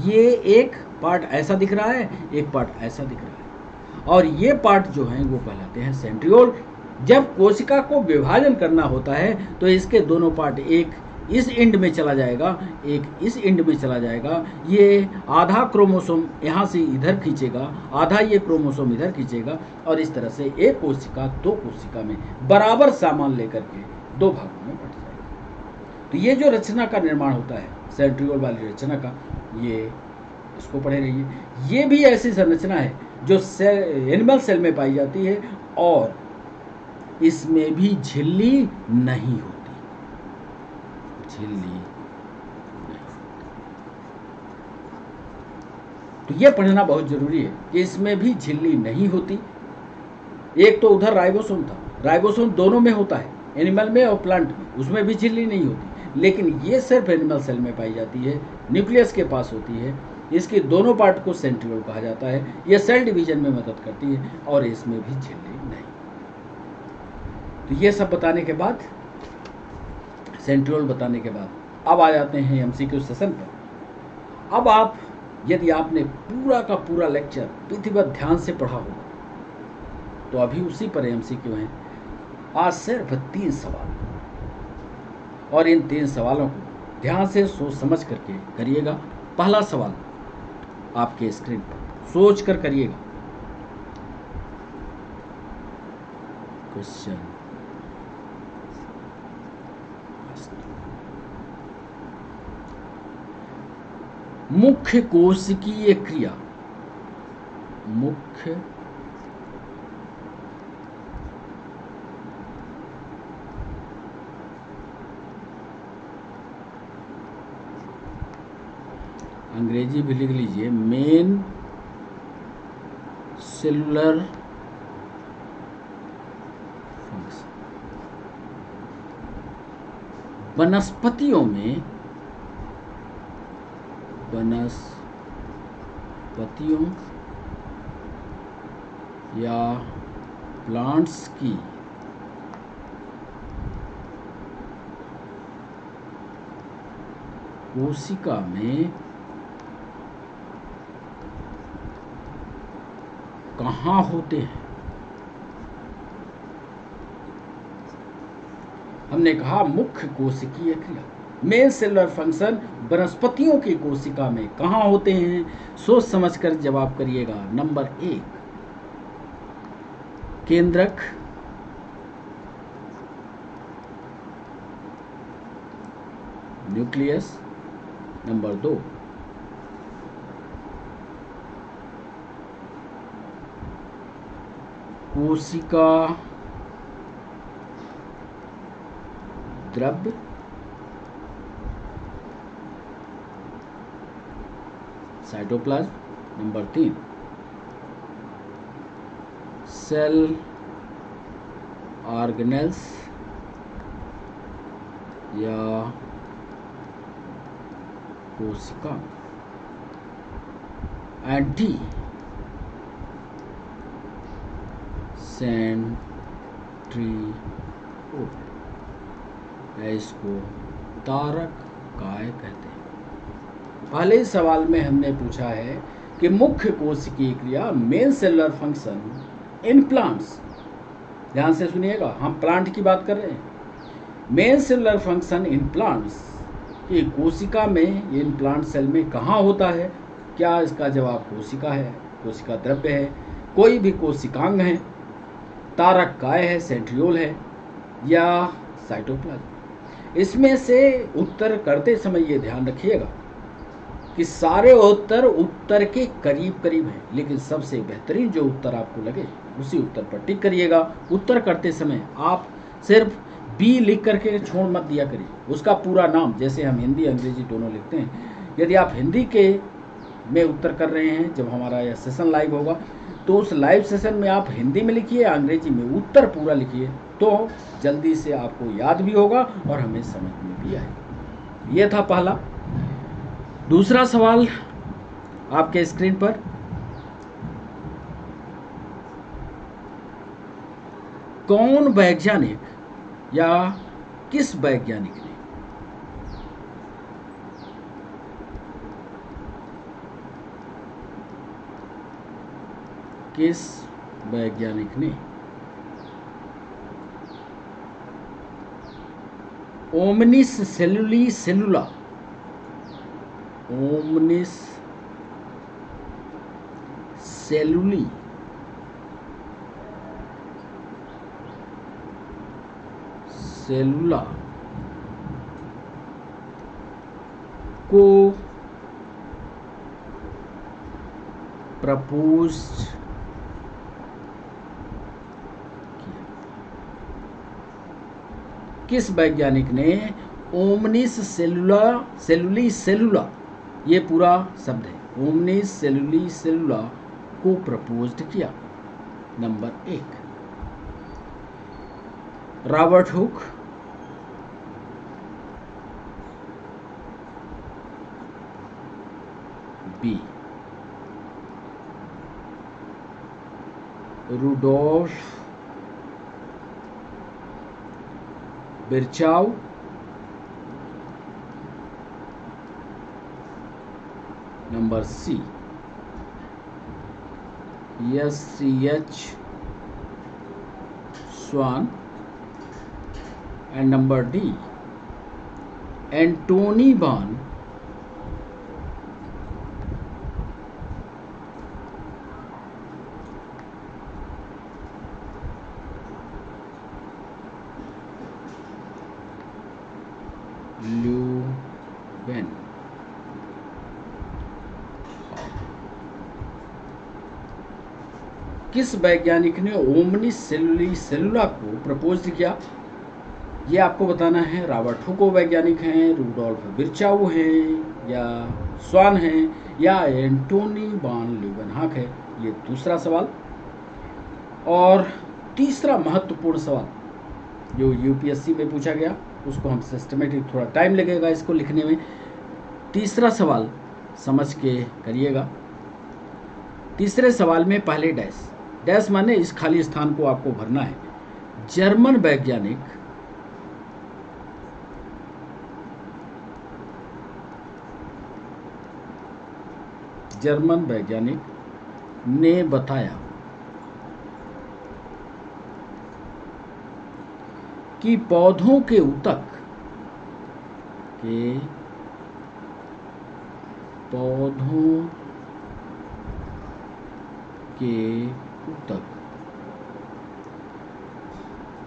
ये एक पार्ट ऐसा दिख रहा है, एक पार्ट ऐसा दिख रहा है, और ये पार्ट जो है वो कहलाते हैं सेंट्रियोल। जब कोशिका को विभाजन करना होता है तो इसके दोनों पार्ट एक इस एंड में चला जाएगा, एक इस एंड में चला जाएगा। ये आधा क्रोमोसोम यहाँ से इधर खींचेगा, आधा ये क्रोमोसोम इधर खींचेगा, और इस तरह से एक कोशिका दो कोशिका में बराबर सामान लेकर के दो भागों में बंट जाएगा। तो ये जो रचना का निर्माण होता है, सेंट्रियोल वाली रचना का, ये इसको पढ़े रहिए। ये भी ऐसी संरचना है जो एनिमल सेल में पाई जाती है, और इसमें भी झिल्ली नहीं होती, झिल्ली नहीं। तो ये पढ़ना बहुत जरूरी है कि इसमें भी झिल्ली नहीं होती। एक तो उधर राइबोसोम था, राइबोसोम दोनों में होता है, एनिमल में और प्लांट में, उसमें भी झिल्ली नहीं होती, लेकिन ये सिर्फ एनिमल सेल में पाई जाती है, न्यूक्लियस के पास होती है। इसके दोनों पार्ट को सेंट्रियोल कहा जाता है। यह सेल डिवीजन में मदद करती है, और इसमें भी झिल्ली नहीं। तो ये सब बताने के बाद, सेंट्रियोल बताने के बाद, अब आ जाते हैं एमसीक्यू सेशन पर। अब आप, यदि आपने पूरा का पूरा लेक्चर विधिवत ध्यान से पढ़ा हो, तो अभी उसी पर एमसीक्यू हैं। आज सिर्फ 3 सवाल, और इन 3 सवालों को ध्यान से सोच समझ करके करिएगा। पहला सवाल आपके स्क्रीन पर, सोच कर करिएगा। क्वेश्चन, मुख्य कोशिकीय क्रिया, मुख्य अंग्रेजी भी लिख लीजिए, मेन सेलुलर फंक्शन। वनस्पतियों में, वनस्पतियों या प्लांट्स की कोशिका में कहाँ होते हैं? हमने कहा मुख्य कोशिकीय क्रिया, मेन सेलुलर फंक्शन वनस्पतियों की कोशिका में कहाँ होते हैं? सोच समझकर जवाब करिएगा। नंबर 1 केंद्रक, न्यूक्लियस। नंबर 2 कोशिका द्रव्य। साइटोप्लाज्म। नंबर 3 सेल ऑर्गेनेल्स या कोशिका। एंड डी सेंट्रियोल, इसको तारक काय कहते हैं। पहले ही सवाल में हमने पूछा है कि मुख्य कोशिकीय क्रिया, main cellular function in plants. ध्यान से सुनिएगा, हम प्लांट की बात कर रहे हैं। Main cellular function in plants की कोशिका में, इन प्लांट सेल में कहाँ होता है? क्या इसका जवाब कोशिका है, कोशिका द्रव्य है, कोई भी कोशिकांग है, तारक काय है, सेंट्रियोल है, या साइटोप्लाज्म? इसमें से उत्तर करते समय ये ध्यान रखिएगा कि सारे उत्तर के करीब करीब हैं, लेकिन सबसे बेहतरीन जो उत्तर आपको लगे उसी उत्तर पर टिक करिएगा। उत्तर करते समय आप सिर्फ बी लिख करके छोड़ मत दिया करिए, उसका पूरा नाम, जैसे हम हिंदी अंग्रेजी दोनों लिखते हैं। यदि आप हिंदी के में उत्तर कर रहे हैं, जब हमारा यह सेशन लाइव होगा, तो उस लाइव सेशन में आप हिंदी में लिखिए, अंग्रेजी में उत्तर पूरा लिखिए, तो जल्दी से आपको याद भी होगा और हमें समझ में भी आएगा। ये था पहला। दूसरा सवाल आपके स्क्रीन पर, कौन वैज्ञानिक या किस वैज्ञानिक ने ओमनिस सेलुली सेलुला, ओमनिस सेलुली सेलुला को प्रपोज्ड किया। किस वैज्ञानिक ने ओमनिस सेलुला सेलुली सेलुला, ये पूरा शब्द है, ओमनिस सेलुली सेलुला को प्रपोज्ड किया? Number 1 Robert Hooke, B Rudolf Virchow, number C SCH Schwann, and number D Antonie van Leeuwenhoek. किस वैज्ञानिक ने ओमनिस सेलुली सेलुला को प्रपोज किया? ये आपको बताना है। रॉबर्ट हुक वैज्ञानिक हैं, रुडोल्फ बिरचाउ हैं, या स्वान हैं, या एंटोनी बॉन ल्यूवेनहॉक है? ये दूसरा सवाल। और तीसरा महत्वपूर्ण सवाल जो यूपीएससी में पूछा गया, उसको हम सिस्टमेटिक, थोड़ा टाइम लगेगा इसको लिखने में। तीसरा सवाल समझ के करिएगा। तीसरे सवाल में पहले डैश, डैश माने इस खाली स्थान को आपको भरना है। जर्मन वैज्ञानिक ने बताया कि पौधों के ऊतक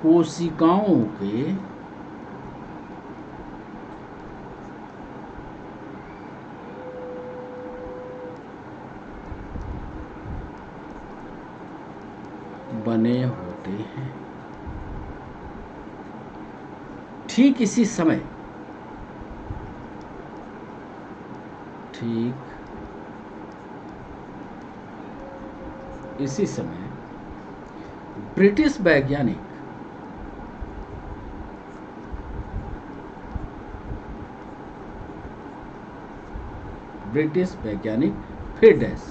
कोशिकाओं के बने होते हैं। ठीक इसी समय ब्रिटिश वैज्ञानिक फिर डैश,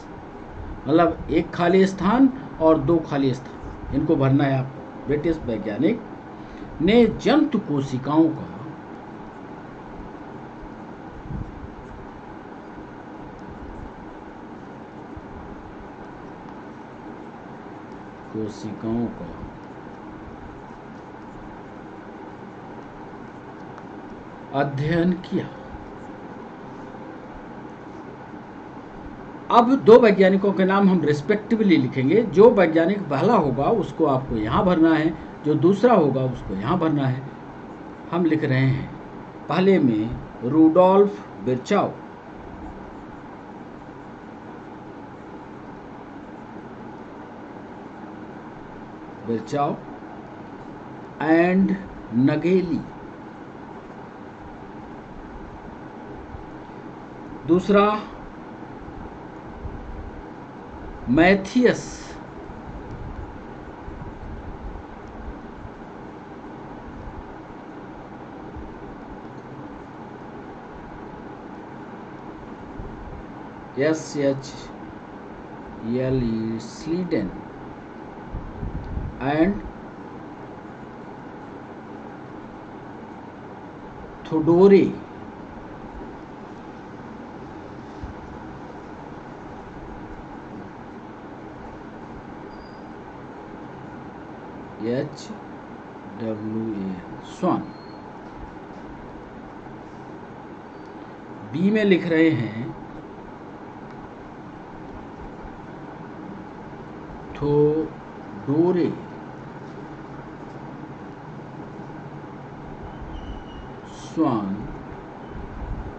मतलब एक खाली स्थान और 2 खाली स्थान, इनको भरना है आपको। ब्रिटिश वैज्ञानिक ने जंतु कोशिकाओं का अध्ययन किया। अब 2 वैज्ञानिकों के नाम हम रिस्पेक्टिवली लिखेंगे। जो वैज्ञानिक पहला होगा उसको आपको यहाँ भरना है, जो दूसरा होगा उसको यहाँ भरना है। हम लिख रहे हैं पहले में रुडोल्फ बिरचाउ, एंड नगेली। दूसरा Matthias SHLE Schleiden, and Theodor HWA Schwann. B में लिख रहे हैं थोडोरे स्वान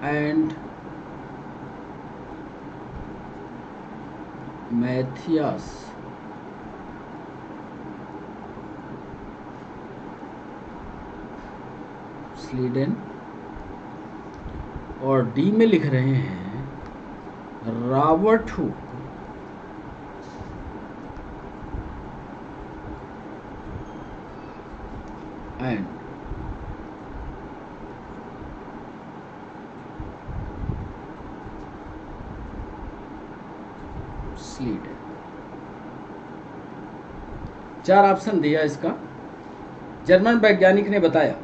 एंड मैथियास स्लीडन, और डी में लिख रहे हैं रॉबर्ट हुक एंड स्लीडन। 4 ऑप्शन दिया इसका। जर्मन वैज्ञानिक ने बताया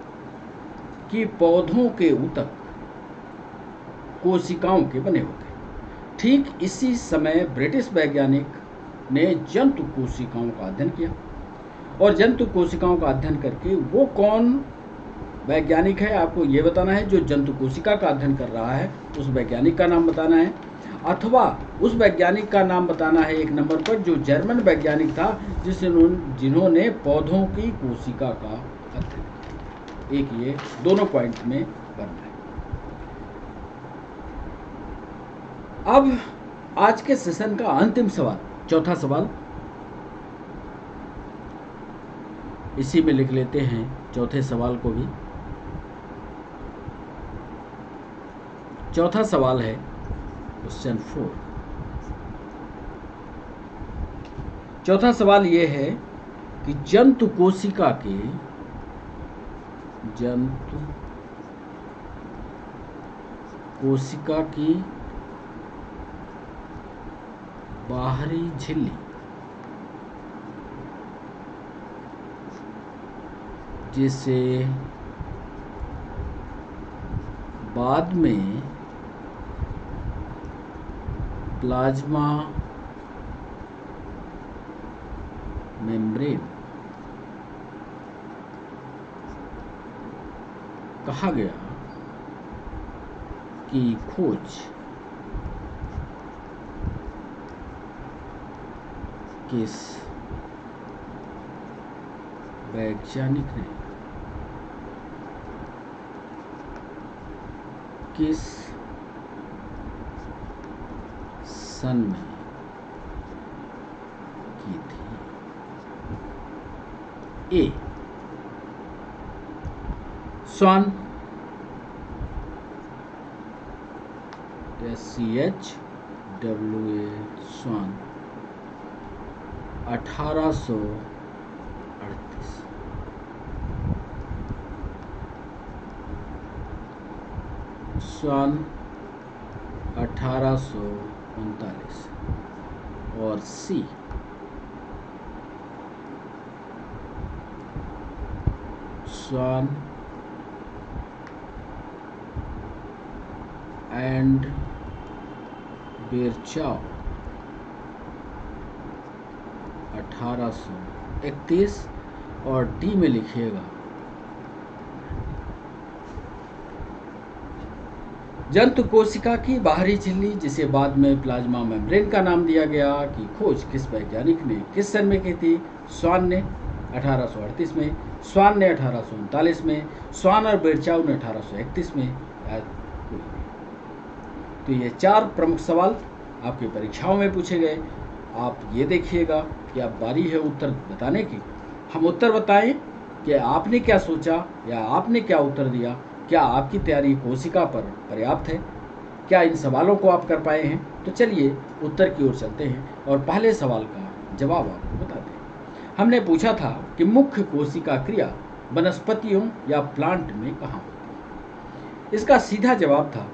कि पौधों के ऊतक कोशिकाओं के बने होते हैं। ठीक इसी समय ब्रिटिश वैज्ञानिक ने जंतु कोशिकाओं का अध्ययन किया, और जंतु कोशिकाओं का अध्ययन करके वो कौन वैज्ञानिक है आपको ये बताना है। जो जंतु कोशिका का अध्ययन कर रहा है उस वैज्ञानिक का नाम बताना है, अथवा उस वैज्ञानिक का नाम बताना है एक नंबर पर जो जर्मन वैज्ञानिक था जिन्होंने पौधों की कोशिका का अध्ययन किया। एक ये दोनों पॉइंट में बनना है। अब आज के सेशन का अंतिम सवाल, चौथा सवाल, इसी में लिख लेते हैं चौथे सवाल को भी। चौथा सवाल है क्वेश्चन 4। चौथा सवाल यह है कि जंतु कोशिका की बाहरी झिल्ली जिसे बाद में प्लाज्मा मेम्ब्रेन कहा गया, की खोज किस वैज्ञानिक ने किस सन में की थी। ए स्वान SCHWA स्वान 1838, स्वान 1839, और सी स्वान एंड बिरचाओ 1831, और डी में लिखिएगा जंतु कोशिका की बाहरी झिल्ली जिसे बाद में प्लाज्मा मेम्ब्रेन का नाम दिया गया की खोज किस वैज्ञानिक ने किस सन में की थी। स्वान ने 1838 में, स्वान ने 1839 में, स्वान और बिरचाओ ने 1831 में। तो ये 4 प्रमुख सवाल आपकी परीक्षाओं में पूछे गए। आप ये देखिएगा कि अब बारी है उत्तर बताने की। हम उत्तर बताएं कि आपने क्या सोचा या आपने क्या उत्तर दिया। क्या आपकी तैयारी कोशिका पर पर्याप्त है? क्या इन सवालों को आप कर पाए हैं? तो चलिए उत्तर की ओर चलते हैं और पहले सवाल का जवाब आपको बताते हैं। हमने पूछा था कि मुख्य कोशिका क्रिया वनस्पतियों या प्लांट में कहाँ होती है। इसका सीधा जवाब था,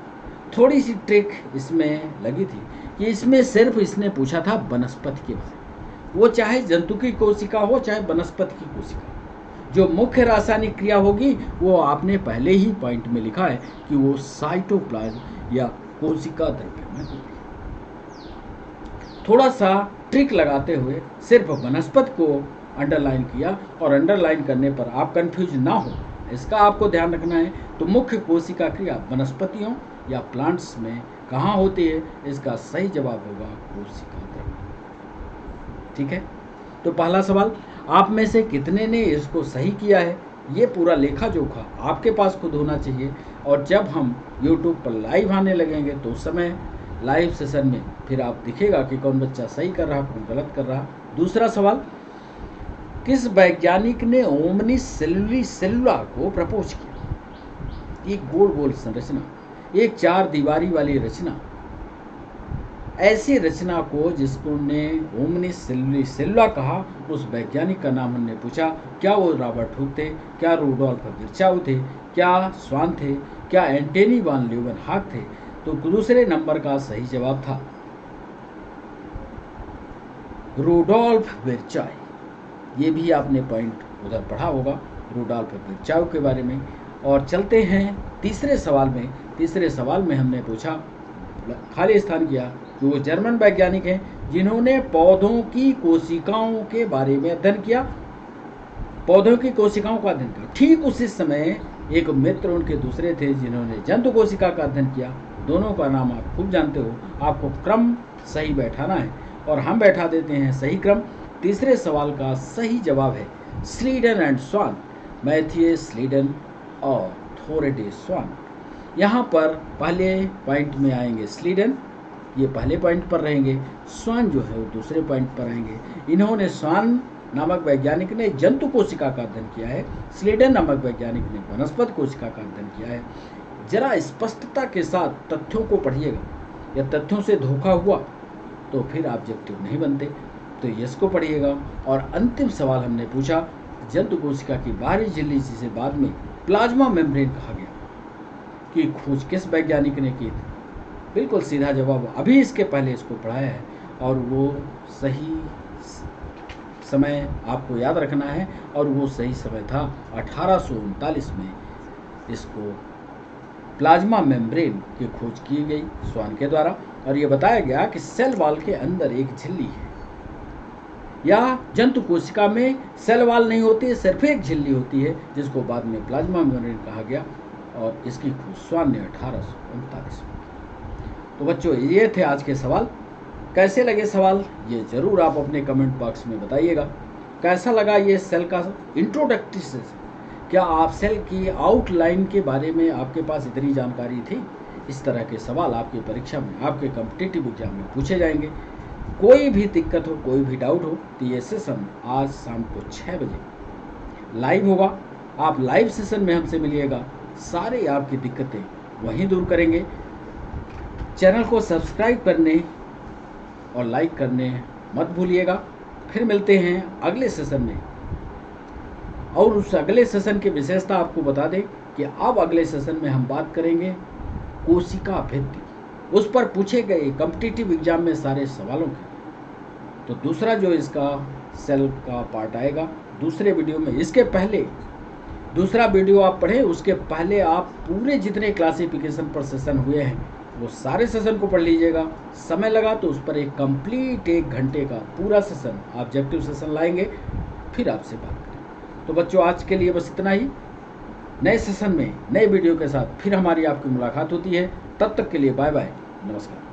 थोड़ी सी ट्रिक इसमें लगी थी कि इसमें सिर्फ इसने पूछा था वनस्पति के बारे में। वो चाहे जंतु की कोशिका हो चाहे वनस्पति की कोशिका, जो मुख्य रासायनिक क्रिया होगी वो आपने पहले ही पॉइंट में लिखा है कि वो साइटोप्लाज्म या कोशिका द्रव्य में होती है। थोड़ा सा ट्रिक लगाते हुए सिर्फ वनस्पति को अंडरलाइन किया, और अंडरलाइन करने पर आप कंफ्यूज ना हो इसका आपको ध्यान रखना है। तो मुख्य कोशिका क्रिया वनस्पतियों या प्लांट्स में कहाँ होती है? इसका सही जवाब होगा कोशिका द्रव्य। ठीक है, तो पहला सवाल, आप में से कितने ने इसको सही किया है? ये पूरा लेखा जोखा आपके पास खुद होना चाहिए। और जब हम YouTube पर लाइव आने लगेंगे तो उस समय लाइव सेशन में फिर आप दिखेगा कि कौन बच्चा सही कर रहा, कौन गलत कर रहा। दूसरा सवाल, किस वैज्ञानिक ने ओमनिस सेलुला को प्रपोज किया? एक गोल गोल संरचना, एक 4 दीवारी वाली रचना, ऐसी रचना को जिसको ने ओमनिस सेलुला कहा, उस वैज्ञानिक का नाम हमने पूछा। क्या वो रॉबर्ट हुक थे? क्या रूडोल्फ विर्चाउ थे? क्या स्वान थे? क्या एंटनी वान ल्यूवेनहॉक थे? तो दूसरे नंबर का सही जवाब था रूडोल्फ विर्चाउ। ये भी आपने पॉइंट उधर पढ़ा होगा रूडोल्फ विर्चाउ के बारे में। और चलते हैं तीसरे सवाल में। तीसरे सवाल में हमने पूछा, खाली स्थान किया कि वो जर्मन वैज्ञानिक हैं जिन्होंने पौधों की कोशिकाओं के बारे में अध्ययन किया। पौधों की कोशिकाओं का अध्ययन किया। ठीक उसी समय एक मित्र उनके दूसरे थे जिन्होंने जंतु कोशिका का अध्ययन किया। दोनों का नाम आप खूब जानते हो, आपको क्रम सही बैठाना है और हम बैठा देते हैं सही क्रम। तीसरे सवाल का सही जवाब है स्लीडन एंड स्वान, मैथियस स्लीडन और थोरेटे स्वान। यहाँ पर पहले पॉइंट में आएंगे स्लीडन, ये पहले पॉइंट पर रहेंगे। स्वान जो है वो दूसरे पॉइंट पर आएंगे। इन्होंने, स्वान नामक वैज्ञानिक ने जंतु कोशिका का अध्ययन किया है, स्लीडन नामक वैज्ञानिक ने वनस्पति कोशिका का अध्ययन किया है। जरा स्पष्टता के साथ तथ्यों को पढ़िएगा, या तथ्यों से धोखा हुआ तो फिर ऑब्जेक्टिव नहीं बनते, तो यस को पढ़िएगा। और अंतिम सवाल हमने पूछा, जंतु कोशिका की बाहरी झिल्ली जिसे बाद में प्लाज्मा मेम्ब्रेन कहा गया, की खोज किस वैज्ञानिक ने की थी? बिल्कुल सीधा जवाब, अभी इसके पहले इसको पढ़ाया है और वो सही समय आपको याद रखना है। और वो सही समय था 1839 में इसको प्लाज्मा मेम्ब्रेन की खोज की गई स्वान के द्वारा। और ये बताया गया कि सेल वॉल के अंदर एक झिल्ली है, या जंतु कोशिका में सेल वॉल नहीं होती है, सिर्फ एक झिल्ली होती है जिसको बाद में प्लाज्मा मेम्ब्रेन कहा गया। और इसकी खोज स्वान ने 1839 में। तो बच्चों, ये थे आज के सवाल। कैसे लगे सवाल ये ज़रूर आप अपने कमेंट बॉक्स में बताइएगा। कैसा लगा ये सेल का इंट्रोडक्टरी सेशन? क्या आप सेल की आउटलाइन के बारे में आपके पास इतनी जानकारी थी? इस तरह के सवाल आपकी परीक्षा में, आपके कॉम्पिटिटिव एग्जाम में पूछे जाएंगे। कोई भी दिक्कत हो, कोई भी डाउट हो तो ये सेशन आज शाम को 6 बजे लाइव होगा। आप लाइव सेशन में हमसे मिलिएगा, सारे आपकी दिक्कतें वहीं दूर करेंगे। चैनल को सब्सक्राइब करने और लाइक करने मत भूलिएगा। फिर मिलते हैं अगले सेशन में। और उस अगले सेशन की विशेषता आपको बता दें कि अब अगले सेशन में हम बात करेंगे कोशिका भित्ति, उस पर पूछे गए कॉम्पिटिटिव एग्जाम में सारे सवालों के। तो दूसरा जो इसका सेल का पार्ट आएगा दूसरे वीडियो में। इसके पहले दूसरा वीडियो आप पढ़ें, उसके पहले आप पूरे जितने क्लासिफिकेशन पर सेशन हुए हैं वो सारे सेशन को पढ़ लीजिएगा। समय लगा तो उस पर एक कंप्लीट 1 घंटे का पूरा सेशन, ऑब्जेक्टिव सेशन लाएंगे, फिर आपसे बात करें। तो बच्चों, आज के लिए बस इतना ही। नए सेशन में नए वीडियो के साथ फिर हमारी आपकी मुलाकात होती है। तब तक के लिए बाय बाय, नमस्कार।